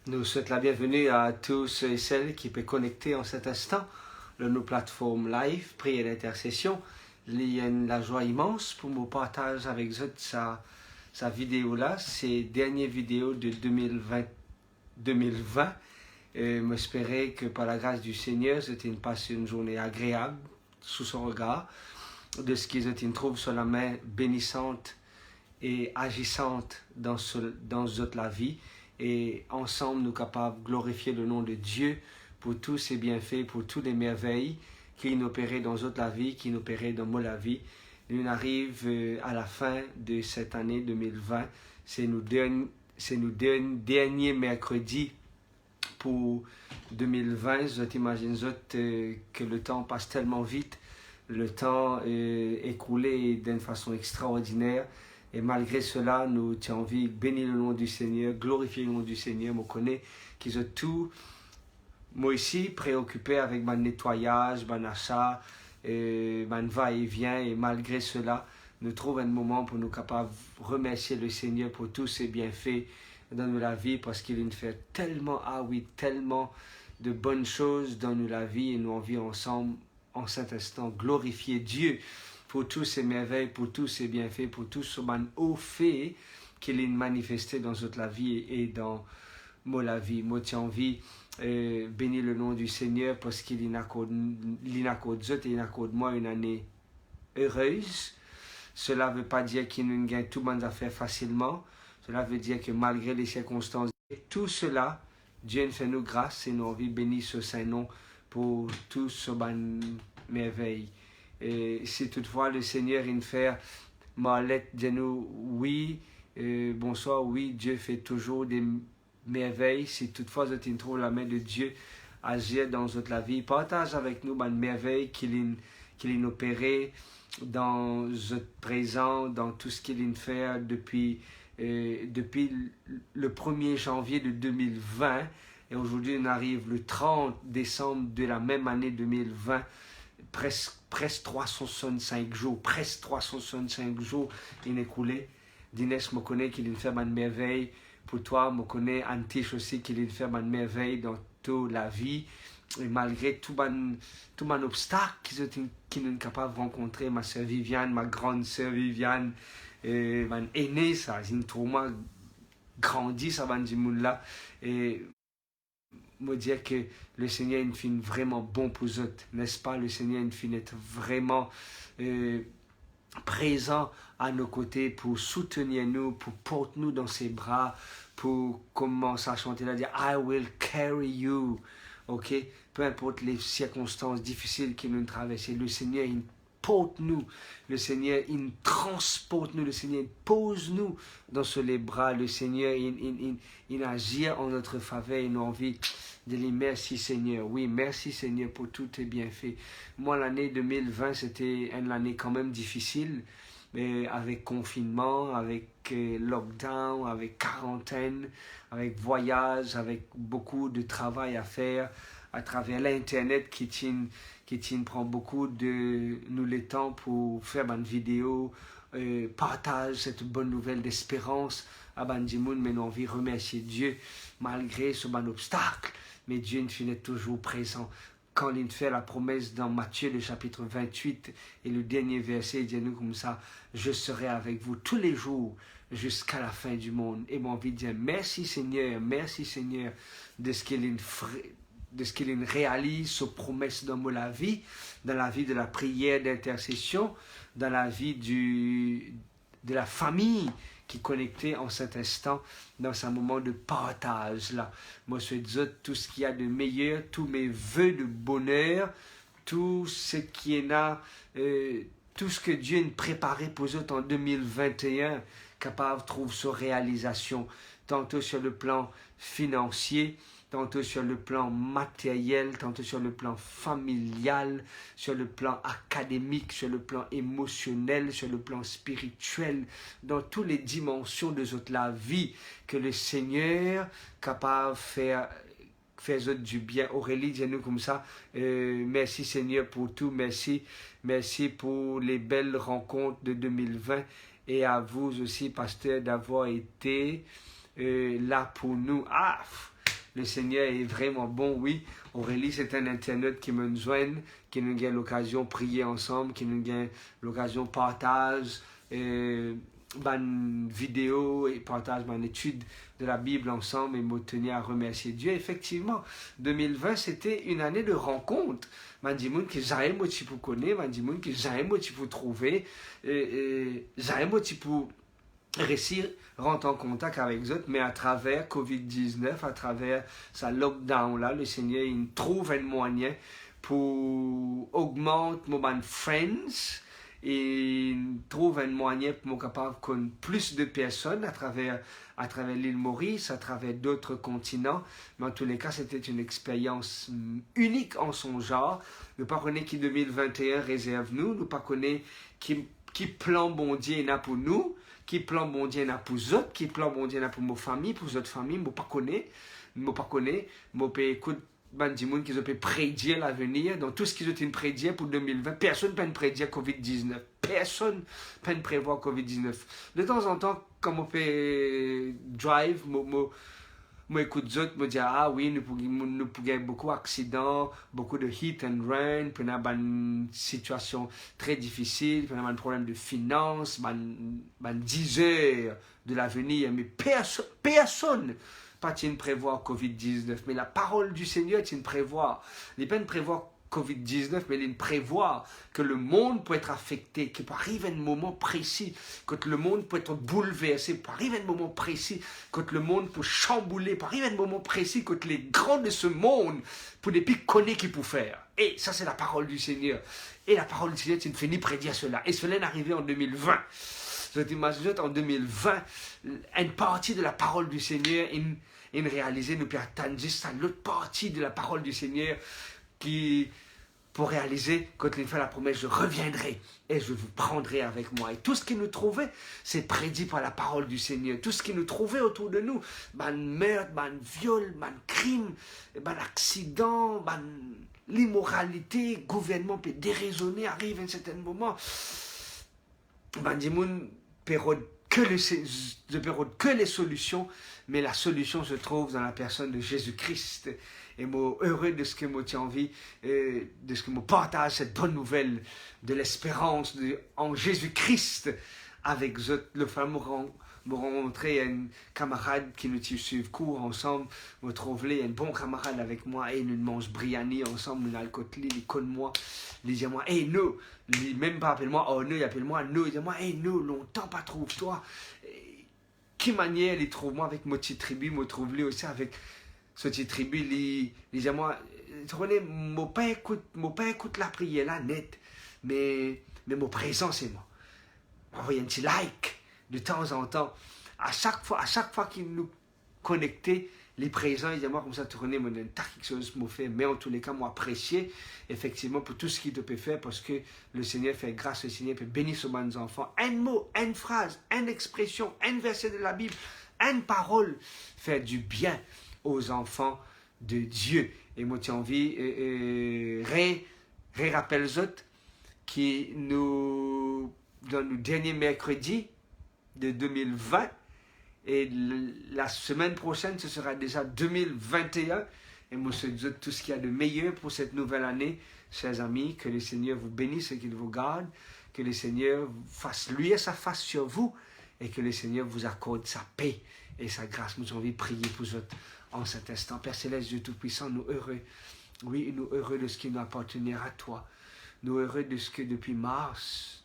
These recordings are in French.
Nous souhaitons la bienvenue à tous ceux et celles qui peuvent connecter en cet instant de nos plateformes live, prière d'intercession. Il y a la joie immense pour me partager avec vous sa vidéo là, ces dernières vidéos de 2020. J'espère que par la grâce du Seigneur, c'était une journée agréable sous son regard, de ce qu'ils trouvent sur la main bénissante et agissante dans la vie. Et ensemble, nous capables de glorifier le nom de Dieu pour tous ses bienfaits, pour toutes les merveilles qu'il opérait dans la vie, qu'il opérait dans la vie. Nous arrivons à la fin de cette année 2020. C'est nos derniers mercredis pour 2020. Je t'imagine que le temps passe tellement vite. Le temps écoulé d'une façon extraordinaire. Et malgré cela, nous avons envie de bénir le nom du Seigneur, glorifier le nom du Seigneur. Je connais qu'ils ont tout, moi aussi, préoccupé avec mon nettoyage, mon achat, mon va-et-vient. Et malgré cela, nous trouvons un moment pour nous capables de remercier le Seigneur pour tous ses bienfaits dans la vie, parce qu'il nous fait tellement, tellement de bonnes choses dans la vie. Et nous envie ensemble, en cet instant, glorifier Dieu pour tous ces merveilles, pour tous ces bienfaits, pour tout ce haut fait qu'il a manifesté dans notre vie et dans la vie. Moi, j'ai envie de bénir le nom du Seigneur parce qu'il accorde moi une année heureuse. Cela ne veut pas dire qu'il nous gagne tout le monde à faire facilement. Cela veut dire que malgré les circonstances, tout cela, Dieu nous fait nous grâce et nous envie de bénir ce Saint-Nom pour tout ce merveille. Et si toutefois le Seigneur il fait ma lettre de nous, oui, bonsoir, oui, Dieu fait toujours des merveilles. Si toutefois vous trouvez la main de Dieu agir dans votre vie, partage avec nous une merveille qu'il a opéré dans votre présent, dans tout ce qu'il a fait depuis le 1er janvier de 2020. Et aujourd'hui, on arrive le 30 décembre de la même année 2020. Presque 365 jours, il est écoulé. Dinès me connaît qu'il a fait une merveille. Pour toi, me connaît Antiche aussi qu'il a fait une merveille dans toute la vie. Et malgré tout mon obstacle qu'ils sont capables de rencontrer, ma soeur Viviane, ma grande soeur Viviane, mon aîné, ça, j'ai une trauma grandi, ça va du monde là. Et me dire que le Seigneur est vraiment bon pour eux, n'est-ce pas? Le Seigneur est vraiment présent à nos côtés pour soutenir nous, pour porter nous dans ses bras, pour commencer à chanter là, dire I will carry you. Ok? Peu importe les circonstances difficiles que nous traversons, le Seigneur il porte nous, le Seigneur il transporte nous, le Seigneur il pose nous dans les bras, le Seigneur il agit en notre faveur et nous envie de dire merci Seigneur. Oui, merci Seigneur pour tous tes bienfaits. Moi, l'année 2020, c'était une année quand même difficile, mais avec confinement, avec lockdown, avec quarantaine, avec voyage, avec beaucoup de travail à faire à travers l'Internet qui prend beaucoup de nous le temps pour faire une vidéo, partage cette bonne nouvelle d'espérance à Bandimoun, mais nous envie remercier Dieu malgré ce bon obstacle. Mais Dieu est toujours présent. Quand il fait la promesse dans Matthieu, le chapitre 28, et le dernier verset, il dit nous comme ça, je serai avec vous tous les jours jusqu'à la fin du monde. Et mon envie de dire merci Seigneur de ce qu'il réalise, ses promesses dans la vie de la prière d'intercession, dans la vie de la famille qui est connectée en cet instant, dans ce moment de partage là. Moi, je souhaite tout ce qu'il y a de meilleur, tous mes vœux de bonheur, tout ce qui est là, tout ce que Dieu a préparé pour eux en 2021, capable de trouver sa réalisation, tantôt sur le plan financier, tantôt sur le plan matériel, tantôt sur le plan familial, sur le plan académique, sur le plan émotionnel, sur le plan spirituel, dans toutes les dimensions de la vie, que le Seigneur est capable de faire du bien. Aurélie, dis-nous comme ça, merci Seigneur pour tout, merci pour les belles rencontres de 2020, et à vous aussi, pasteur, d'avoir été là pour nous. Le Seigneur est vraiment bon, oui. Aurélie, c'est un internaute qui me joigne, qui nous gagne l'occasion de prier ensemble, qui nous gagne l'occasion de partager une vidéo et partage une étude de la Bible ensemble et me tenir à remercier Dieu. Effectivement, 2020, c'était une année de rencontre. Mandi moun que j'aime aussi pour connaître, mandi moun que j'aime aussi pour trouver, j'aime aussi pour réussir rentrer en contact avec eux, mais à travers Covid-19, à travers sa lockdown là, le Seigneur il trouve un moyen pour augmenter mon friends et il trouve un moyen pour me capable connaître plus de personnes à travers l'île Maurice, à travers d'autres continents. Mais en tous les cas, c'était une expérience unique en son genre. Nous ne connaissons pas qui 2021 réserve nous, nous ne connaissons pas qui plan bon Dieu n'a pour nous, qui plan bon Dieu n'a pour eux autres, qui plan bon Dieu n'a pour nos familles, pour d'autres familles, je ne connais pas, je peux écouter des gens qui peuvent prédire l'avenir, dans tout ce qu'ils ont prédit pour 2020, personne ne peut prédire Covid-19, personne ne peut prévoir Covid-19. De temps en temps, quand on peut drive, moi écoute d'autres me dire ah oui nous pouvons beaucoup d'accidents, beaucoup de hit and run, puis on a une situation très difficile, puis on a un problème de finances, 10 heures de l'avenir, mais personne pas de prévoir Covid-19, mais la parole du Seigneur est une prévoir. Il n'est pas une prévoir Covid-19, mais il prévoit que le monde peut être affecté, qu'il peut arriver un moment précis, que le monde peut être bouleversé, peut arriver un moment précis, que le monde peut chambouler, peut arriver un moment précis, que les grands de ce monde, pour des pics connaissent qu'ils peuvent faire. Et ça, c'est la parole du Seigneur. Et la parole du Seigneur, tu ne finis prédire cela. Et cela est arrivé en 2020. Je t'imagine en 2020, une partie de la parole du Seigneur, une réalisée, nous peut attendre juste à l'autre partie de la parole du Seigneur, qui, pour réaliser, quand il fait la promesse, je reviendrai et je vous prendrai avec moi. Et tout ce qui nous trouvait, c'est prédit par la parole du Seigneur. Tout ce qui nous trouvait autour de nous, meurtre, viol, crime, accident, l'immoralité, gouvernement peut déraisonner, arrive à un certain moment. Dimoun pérode que les solutions, mais la solution se trouve dans la personne de Jésus-Christ. Et moi, heureux de ce que moi tiens envie, de ce que moi partage cette bonne nouvelle de l'espérance en Jésus-Christ avec le fameux me rencontrer un camarade qui nous suit cours ensemble, me trouver un bon camarade avec moi et nous mange briani ensemble, nous allons il connaît moi, il dit moi, hey nous, il même pas appelle moi, oh nous, il appelle moi, nous, il dit moi, hey nous, longtemps pas trouve-toi. Qui manière il trouve moi avec mon petit tribu, me trouve lui aussi avec ce petit tribu, il dit moi, tu connais, mon père écoute la prière là net, mais mon présent c'est moi. Envoyer un petit like de temps en temps. À chaque fois qu'il nous connectait, les présents, il dit moi comme ça, tu connais, mon quelque chose me fait, mais en tous les cas, moi apprécier effectivement pour tout ce qu'il te peut faire parce que le Seigneur fait grâce, le Seigneur peut bénir sur mes enfants. Un mot, une phrase, une expression, un verset de la Bible, une parole, faire du bien aux enfants de Dieu. Et moi, j'ai envie, rappelle autres qui nous, dans le dernier mercredi de 2020, et la semaine prochaine, ce sera déjà 2021. Et moi, je souhaite tout ce qu'il y a de meilleur pour cette nouvelle année, chers amis. Que le Seigneur vous bénisse et qu'il vous garde. Que le Seigneur fasse luire sa face sur vous et que le Seigneur vous accorde sa paix et sa grâce. Nous avons envie de prier pour vous en cet instant. Père Céleste, Dieu Tout-Puissant, nous heureux. Oui, nous heureux de ce qui nous appartenait à toi. Nous heureux de ce que depuis mars,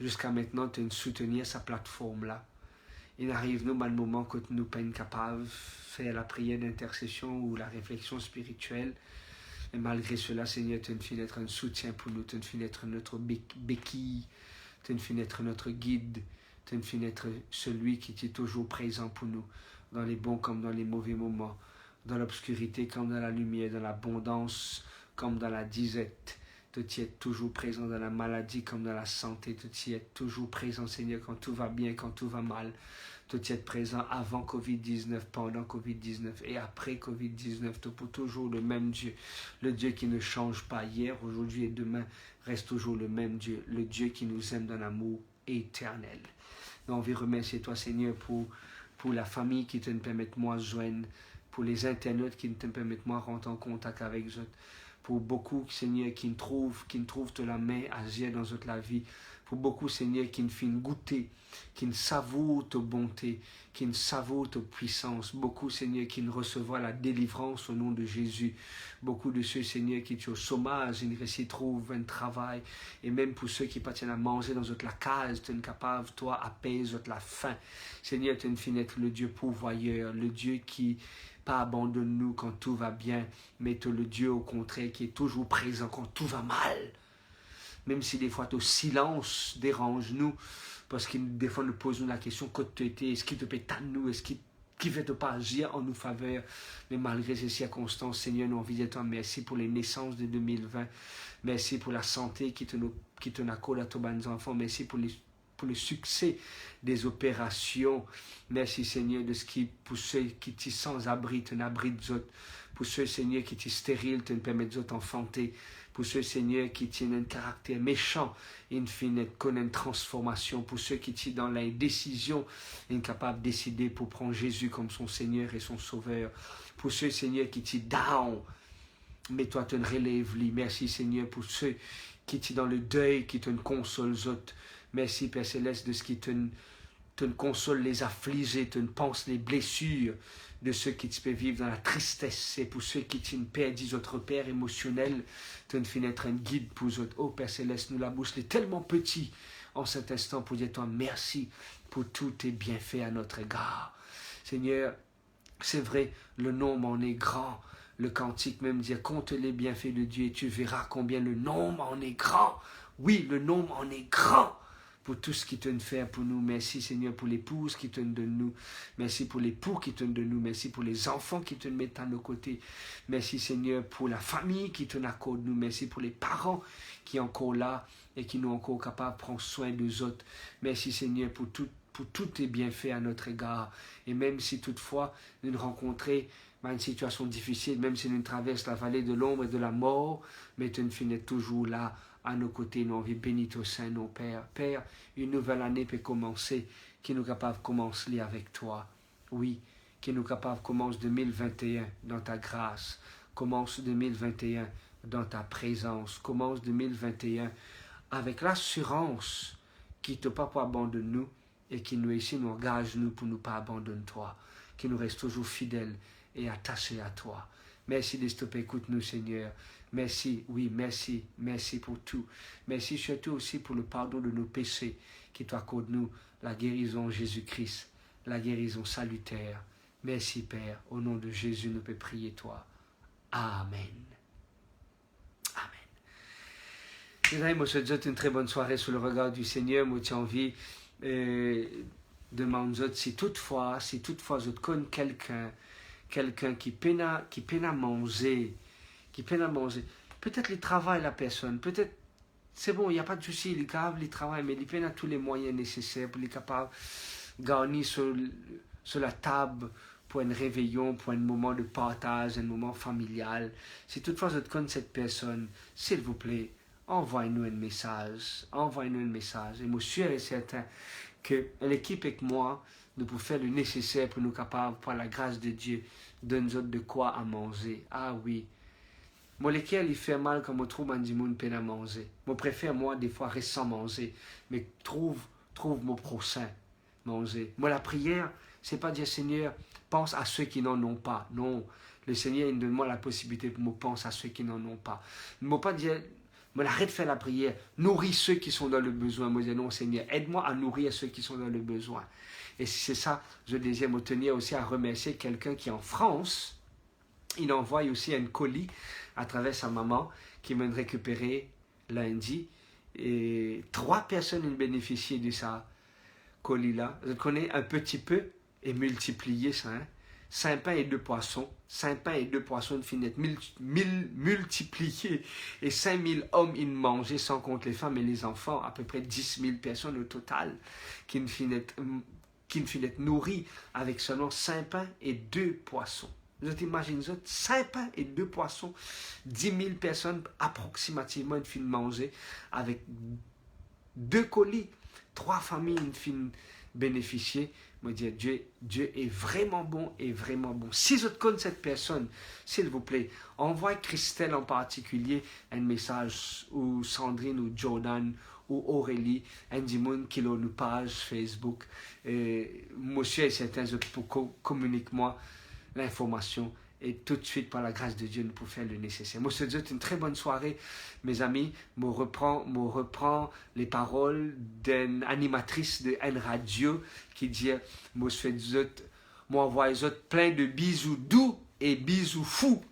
jusqu'à maintenant, tu nous soutenir sa plateforme-là. Il arrive nous, dans le moment que nous ne sommes pas capables de faire la prière d'intercession ou la réflexion spirituelle. Et malgré cela, Seigneur, tu nous fais être un soutien pour nous, tu nous fais être notre béquille, tu nous fais être notre guide, tu nous fais être celui qui est toujours présent pour nous, dans les bons comme dans les mauvais moments, dans l'obscurité comme dans la lumière, dans l'abondance comme dans la disette. Tu es toujours présent dans la maladie comme dans la santé. Tu es toujours présent, Seigneur, quand tout va bien, quand tout va mal. Tu es présent avant Covid-19, pendant Covid-19 et après Covid-19. Tu es pour toujours le même Dieu. Le Dieu qui ne change pas hier, aujourd'hui et demain reste toujours le même Dieu. Le Dieu qui nous aime d'un amour éternel. Nous, on veut remercier toi, Seigneur, pour pour la famille qui te permettent moi de joindre, pour les internautes qui te permettent moi de rentrer en contact avec eux, pour beaucoup, Seigneur, qui ne trouvent de la main agir dans la vie, pour beaucoup, Seigneur, qui ne finissent goûter, qui ne savourent ta bonté, qui ne savourent ta puissance, beaucoup, Seigneur, qui ne reçoivent la délivrance au nom de Jésus, beaucoup de ceux, Seigneur, qui sont au chômage, ils ne trouvent un travail, et même pour ceux qui partiennent à manger dans la case, tu es capable, toi, apaiser la faim. Seigneur, tu es le Dieu pourvoyeur, le Dieu qui pas abandonne-nous quand tout va bien, mais tu es le Dieu au contraire qui est toujours présent quand tout va mal. Même si des fois ton silence dérange nous, parce que des fois nous posons la question, que tu étais, est-ce qu'il te peut de nous, est-ce qu'il ne fait pas agir en nous faveur, mais malgré ces circonstances, Seigneur, nous envie de toi, merci pour les naissances de 2020, merci pour la santé qui te accorde à tous les enfants, merci pour le succès des opérations. Merci Seigneur de ce qui, pour ceux qui sont sans abri, tu n'abrites d'autres. Pour ceux Seigneur qui sont stériles, tu ne permets d'autres enfanter. Pour ceux Seigneur qui tiennent un caractère méchant, in fine, connaissent une transformation. Pour ceux qui sont dans l'indécision, incapables de décider pour prendre Jésus comme son Seigneur et son Sauveur. Pour ceux Seigneur qui sont down, mais toi tu ne relèves. Merci Seigneur pour ceux qui sont dans le deuil, qui te consolent autres. Merci, Père Céleste, de ce qui te console les affligés, te pense les blessures de ceux qui te peuvent vivre dans la tristesse. Et pour ceux qui te perdent autres pères émotionnels, te fait être un guide pour eux autres. Oh, Père Céleste, nous la bouche est tellement petit en cet instant pour dire toi merci pour tous tes bienfaits à notre égard. Seigneur, c'est vrai, le nombre en est grand. Le cantique même dit, compte les bienfaits de Dieu et tu verras combien le nombre en est grand. Oui, le nombre en est grand. Pour tout ce qui te fait pour nous. Merci Seigneur pour l'épouse qui te donne nous. Merci pour l'époux qui te donne nous. Merci pour les enfants qui te mettent à nos côtés. Merci Seigneur pour la famille qui te accorde nous. Merci pour les parents qui sont encore là et qui nous sont encore capables de prendre soin d'eux autres. Merci Seigneur pour tous tes bienfaits à notre égard. Et même si toutefois nous nous rencontrons dans une situation difficile, même si nous traversons la vallée de l'ombre et de la mort, mais tu es toujours là à nos côtés. Nous envie béni au Saint, nos Père. Père, une nouvelle année peut commencer, qui nous capable de commencer avec toi. Oui, qui nous capable de commencer 2021 dans ta grâce. Commence 2021 dans ta présence. Commence 2021 avec l'assurance qui ne te pas pour abandonner nous et qui nous ici nous engage nous pour ne pas abandonner toi. Qui nous reste toujours fidèles et attachés à toi. Merci de stopper, écoute-nous Seigneur. Merci, oui, merci, merci pour tout. Merci surtout aussi pour le pardon de nos péchés qui t'accorde nous la guérison en Jésus-Christ, la guérison salutaire. Merci Père, au nom de Jésus nous peut prier toi. Amen. Amen. Mesdames, je vous souhaite une très bonne soirée sous le regard du Seigneur. Moi, j'ai envie de demander si toutefois je connais quelqu'un qui peine à manger, peut-être il travaille la personne, peut-être c'est bon, il n'y a pas de souci, il est capable, il travaille, mais il peine à tous les moyens nécessaires pour être capable de garnir sur la table pour un réveillon, pour un moment de partage, un moment familial. Si toutefois je connais cette personne, s'il vous plaît, envoyez-nous un message. Et moi, je suis sûr et certain que l'équipe avec moi, nous pouvons faire le nécessaire pour nous capables, par la grâce de Dieu, donner de quoi à manger. Ah oui. Moi, lesquels il fait mal quand je trouve un monde peine à manger. Je préfère, moi, des fois, rester sans manger. Mais trouve mon prochain manger. Moi, la prière, c'est pas dire, Seigneur, pense à ceux qui n'en ont pas. Non. Le Seigneur, il donne-moi la possibilité pour me penser à ceux qui n'en ont pas. Je ne pas dire, arrête de faire la prière. Nourris ceux qui sont dans le besoin. Moi, je dis, non, Seigneur, aide-moi à nourrir ceux qui sont dans le besoin. Et c'est ça, je désire me tenir aussi à remercier quelqu'un qui est en France. Il envoie aussi un colis à travers sa maman qui m'a récupéré lundi. Et 3 personnes ont bénéficié de ça colis-là. Je connais un petit peu et multiplier ça. 5 pains et 2 poissons. 5 pains et 2 poissons, une finette multipliés. Et 5000 hommes, ils mangeaient, sans compter les femmes et les enfants. À peu près 10 000 personnes au total qui une finette nourrie avec seulement 5 pains et 2 poissons. Vous imaginez ça? 5 pains et 2 poissons. 10 000 personnes approximativement une fin de manger avec 2 colis. 3 familles une fin bénéficier me dire, Dieu est vraiment bon et vraiment bon. Si vous connaissez cette personne, s'il vous plaît, envoyez Christelle en particulier un message, ou Sandrine, ou Jordan, ou Aurélie, un Dimon qui a une page Facebook. Monsieur et certains autres pour communiquer-moi l'information. Et tout de suite, par la grâce de Dieu, nous pouvons faire le nécessaire. Moi, je vous souhaite une très bonne soirée, mes amis. Je reprends les paroles d'une animatrice de une radio qui dit, moi, envoie les autres plein de bisous doux et bisous fous.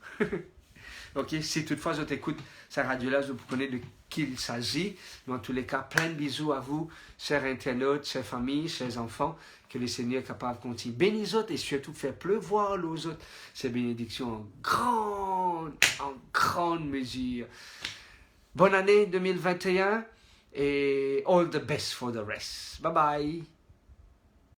Ok, si toutefois je t'écoute cette radio-là, je vous connais de qui il s'agit. Mais en tous les cas, plein de bisous à vous, chers internautes, chers familles, chers enfants. Que le Seigneur est capable de continuer. Bénis les autres et surtout faire pleuvoir les autres. Ces bénédictions en grande mesure. Bonne année 2021 et all the best for the rest. Bye bye.